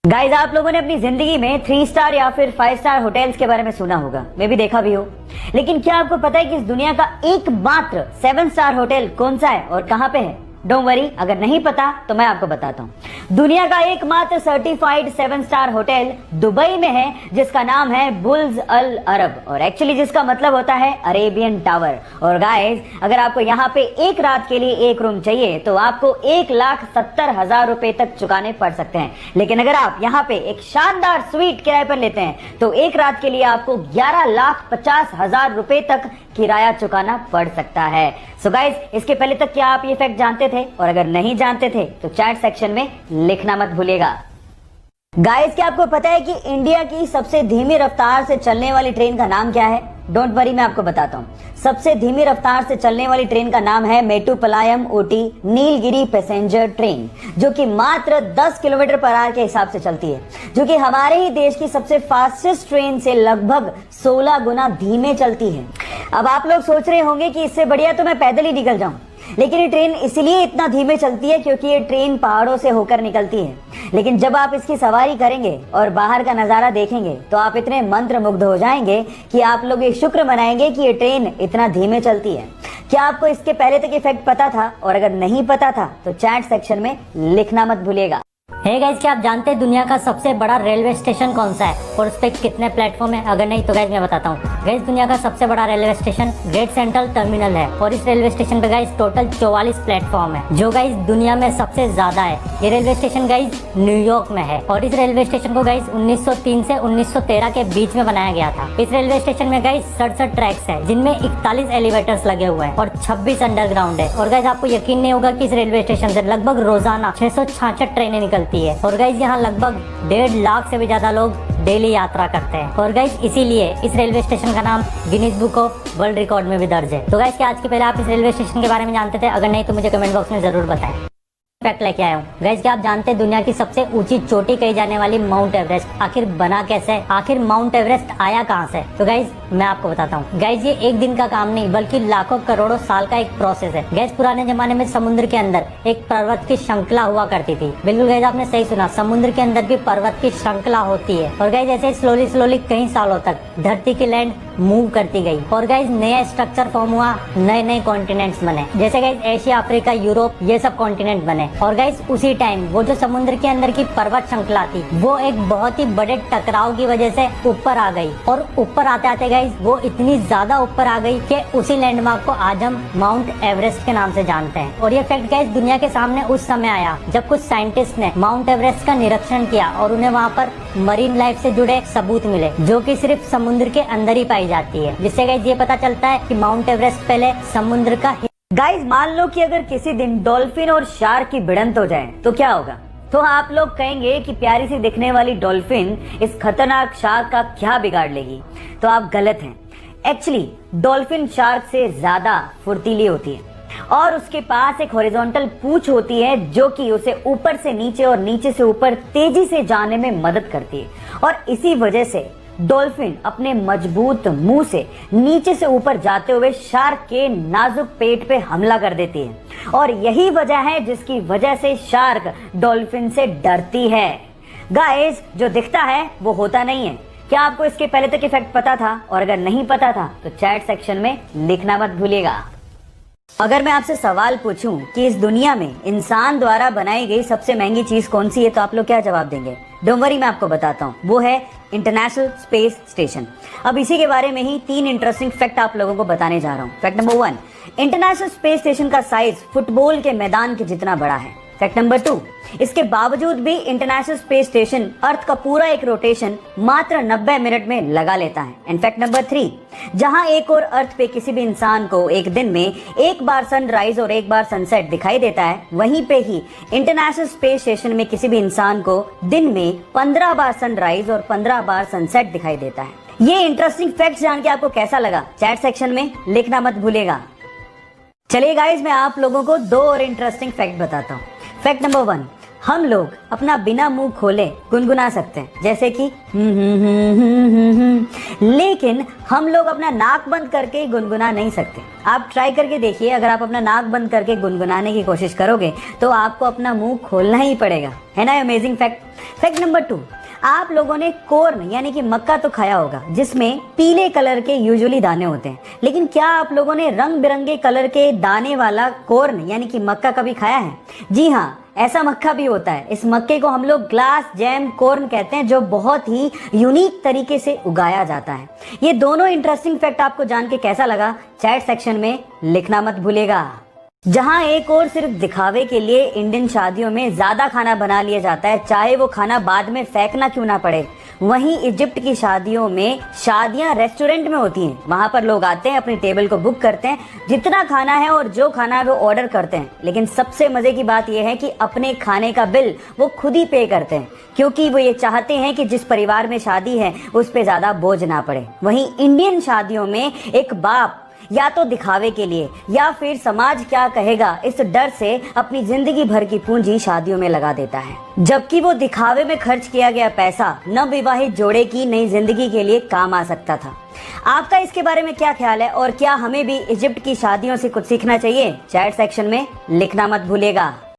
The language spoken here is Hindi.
गाइज आप लोगों ने अपनी जिंदगी में 3 स्टार या फिर 5 स्टार होटल्स के बारे में सुना होगा, मैं भी देखा भी हो। लेकिन क्या आपको पता है कि इस दुनिया का एकमात्र 7 स्टार होटल कौन सा है और कहां पे है? डोंट वरी, अगर नहीं पता तो मैं आपको बताता हूं। दुनिया का एकमात्र सर्टिफाइड 7 स्टार होटल दुबई में है, जिसका नाम है बुर्ज अल अरब, और एक्चुअली जिसका मतलब होता है अरेबियन टावर। और गाइस, अगर आपको यहाँ पे एक रात के लिए एक रूम चाहिए तो आपको 1,70,000 रुपए तक चुकाने पड़ सकते हैं। लेकिन अगर आप यहाँ पे एक शानदार स्वीट किराए पर लेते हैं तो एक रात के लिए आपको 11,50,000 रुपए तक किराया चुकाना पड़ सकता है। सो गाइस, इसके पहले तक क्या आप ये फैक्ट जानते थे? और अगर नहीं जानते थे तो चैट सेक्शन में लिखना मत भूलिएगा। गाइस, क्या आपको पता है कि इंडिया की सबसे धीमी रफ्तार से चलने वाली ट्रेन का नाम क्या है? डोंट वरी, मैं आपको बताता हूँ। सबसे धीमी रफ्तार से चलने वाली ट्रेन का नाम है मेट्टुपालयम ऊटी नीलगिरी पैसेंजर ट्रेन, जो कि मात्र 10 किलोमीटर पर आवर के हिसाब से चलती है, जो कि हमारे ही देश की सबसे फास्टेस्ट ट्रेन से लगभग 16 गुना धीमे चलती है। अब आप लोग सोच रहे होंगे कि इससे बढ़िया तो मैं पैदल ही निकल जाऊं, लेकिन ये ट्रेन इसलिए इतना धीमे चलती है क्योंकि ये ट्रेन पहाड़ों से होकर निकलती है। लेकिन जब आप इसकी सवारी करेंगे और बाहर का नजारा देखेंगे तो आप इतने मंत्रमुग्ध हो जाएंगे कि आप लोग ये शुक्र मनाएंगे कि ये ट्रेन इतना धीमे चलती है। क्या आपको इसके पहले तक ये फैक्ट पता था? और अगर नहीं पता था तो चैट सेक्शन में लिखना मत भूलिएगा। हे गाइस, क्या आप जानते हैं दुनिया का सबसे बड़ा रेलवे स्टेशन कौन सा है और उस पे कितने प्लेटफॉर्म है? अगर नहीं तो गाइस मैं बताता हूँ। गाइस, दुनिया का सबसे बड़ा railway station great central terminal है, और इस रेलवे स्टेशन पे गाइस टोटल 44 प्लेटफॉर्म है, जो गाइस दुनिया में सबसे ज्यादा है। ये रेलवे स्टेशन गाइस न्यूयॉर्क में है, और इस रेलवे स्टेशन को गाइस 1903 से 1913 के बीच में बनाया गया था। इस रेलवे स्टेशन में गाइस 67 ट्रैक्स है, जिनमें 41 एलिवेटर्स लगे हुए हैं और 26 अंडरग्राउंड है। और गाइस, आपको यकीन नहीं होगा कि इस रेलवे स्टेशन से लगभग रोजाना 666 ट्रेनें निकलती है, और गाइस यहाँ लगभग 1.5 लाख से भी ज्यादा लोग डेली यात्रा करते हैं। और गाइस, इसीलिए इस रेलवे स्टेशन का नाम Guinness book of world record में भी दर्ज है। तो गाइस, क्या आज के पहले आप इस रेलवे स्टेशन के बारे में जानते थे? अगर नहीं तो मुझे कमेंट बॉक्स में जरूर बताएं। फैक्ट लेके आया हूँ। गाइस, क्या आप जानते हैं दुनिया की सबसे ऊंची चोटी कही जाने वाली माउंट एवरेस्ट आखिर बना कैसे? आखिर माउंट एवरेस्ट आया कहाँ से? तो गाइस मैं आपको बताता हूँ। गाइस, ये एक दिन का काम नहीं बल्कि लाखों करोड़ों साल का एक प्रोसेस है। गाइस, पुराने जमाने में समुद्र के अंदर एक पर्वत की श्रृंखला हुआ करती थी। बिल्कुल गाइस, आपने सही सुना, समुद्र के अंदर भी पर्वत की श्रृंखला होती है। और गाइस, ऐसे स्लोली कई सालों तक धरती की लैंड मूव करती गई, और गाइस नया स्ट्रक्चर फॉर्म हुआ, नए कॉन्टिनेंट्स बने, जैसे गाइस एशिया, अफ्रीका, यूरोप, ये सब कॉन्टिनेंट बने। और गाइस, उसी टाइम वो जो समुद्र के अंदर की पर्वत श्रृंखला थी वो एक बहुत ही बड़े टकराव की वजह से ऊपर आ गई, और ऊपर आते आते गाइस वो इतनी ज्यादा ऊपर आ गई कि उसी लैंडमार्क को आज हम माउंट एवरेस्ट के नाम से जानते हैं। और ये फैक्ट गाइस दुनिया के सामने उस समय आया जब कुछ साइंटिस्ट ने माउंट एवरेस्ट का निरीक्षण किया, और उन्हें वहाँ पर मरीन लाइफ से जुड़े सबूत मिले, जो कि सिर्फ समुद्र के अंदर ही पाई जाती है, जिससे गाइस ये पता चलता है कि माउंट एवरेस्ट पहले समुद्र का। गाइज, मान लो कि अगर किसी दिन डॉल्फिन और शार्क की भिड़ंत हो जाए तो क्या होगा? तो आप लोग कहेंगे कि प्यारी सी दिखने वाली डॉल्फिन इस खतरनाक शार्क का क्या बिगाड़ लेगी? तो आप गलत हैं। एक्चुअली डॉल्फिन शार्क से ज्यादा फुर्तीली होती है, और उसके पास एक हॉरिजॉन्टल पूंछ होती है जो कि उसे ऊपर से नीचे और नीचे से ऊपर तेजी से जाने में मदद करती है। और इसी वजह से डॉल्फिन अपने मजबूत मुंह से नीचे से ऊपर जाते हुए शार्क के नाजुक पेट पे हमला कर देती है, और यही वजह है जिसकी वजह से शार्क डॉल्फिन से डरती है। गाइस, जो दिखता है वो होता नहीं है। क्या आपको इसके पहले तक इफेक्ट पता था? और अगर नहीं पता था तो चैट सेक्शन में लिखना मत भूलिएगा। अगर मैं आपसे सवाल पूछूं कि इस दुनिया में इंसान द्वारा बनाई गई सबसे महंगी चीज कौन सी है, तो आप लोग क्या जवाब देंगे? डोंट वरी, मैं आपको बताता हूँ, वो है इंटरनेशनल स्पेस स्टेशन। अब इसी के बारे में ही 3 इंटरेस्टिंग फैक्ट आप लोगों को बताने जा रहा हूँ। Fact number 1, international space station का साइज फुटबॉल के मैदान के जितना बड़ा है। फैक्ट नंबर 2, इसके बावजूद भी इंटरनेशनल स्पेस स्टेशन अर्थ का पूरा एक रोटेशन मात्र 90 मिनट में लगा लेता है। एंड फैक्ट नंबर 3, जहां एक और अर्थ पे किसी भी इंसान को एक दिन में एक बार सनराइज और एक बार सनसेट दिखाई देता है, वहीं पे ही इंटरनेशनल स्पेस स्टेशन में किसी भी इंसान को दिन में 15 बार सनराइज और 15 बार सनसेट दिखाई देता है। ये इंटरेस्टिंग फैक्ट जान के आपको कैसा लगा? चैट सेक्शन में लिखना मत भूलिएगा। चलिए गाइज, मैं आप लोगों को 2 और इंटरेस्टिंग फैक्ट बताता हूँ। फैक्ट नंबर 1, हम लोग अपना बिना मुंह खोले गुनगुना सकते हैं, जैसे कि लेकिन हम लोग अपना नाक बंद करके गुनगुना नहीं सकते। आप ट्राई करके देखिए, अगर आप अपना नाक बंद करके गुनगुनाने की कोशिश करोगे तो आपको अपना मुंह खोलना ही पड़ेगा। है ना अमेजिंग फैक्ट। फैक्ट नंबर 2, आप लोगों ने कॉर्न यानी कि मक्का तो खाया होगा, जिसमें पीले कलर के यूजुअली दाने होते हैं, लेकिन क्या आप लोगों ने रंग बिरंगे कलर के दाने वाला कॉर्न यानी कि मक्का कभी खाया है? जी हाँ, ऐसा मक्का भी होता है। इस मक्के को हम लोग ग्लास जैम कॉर्न कहते हैं, जो बहुत ही यूनिक तरीके से उगाया जाता है। ये दोनों इंटरेस्टिंग फैक्ट आपको जान के कैसा लगा, चैट सेक्शन में लिखना मत भूलिएगा। जहां एक और सिर्फ दिखावे के लिए इंडियन शादियों में ज्यादा खाना बना लिया जाता है, चाहे वो खाना बाद में फेंकना क्यों ना पड़े, वहीं इजिप्ट की शादियों में शादियां रेस्टोरेंट में होती हैं। वहां पर लोग आते हैं, अपनी टेबल को बुक करते हैं, जितना खाना है और जो खाना है वो ऑर्डर करते हैं, लेकिन सबसे मजे की बात यह है कि अपने खाने का बिल वो खुद ही पे करते हैं, क्योंकि वो ये चाहते हैं कि जिस परिवार में शादी है उस पे ज्यादा बोझ ना पड़े। वहीं इंडियन शादियों में एक बाप या तो दिखावे के लिए या फिर समाज क्या कहेगा इस डर से अपनी जिंदगी भर की पूंजी शादियों में लगा देता है, जबकि वो दिखावे में खर्च किया गया पैसा नवविवाहित जोड़े की नई जिंदगी के लिए काम आ सकता था। आपका इसके बारे में क्या ख्याल है और क्या हमें भी इजिप्ट की शादियों से कुछ सीखना चाहिए? चैट सेक्शन में लिखना मत भूलिएगा।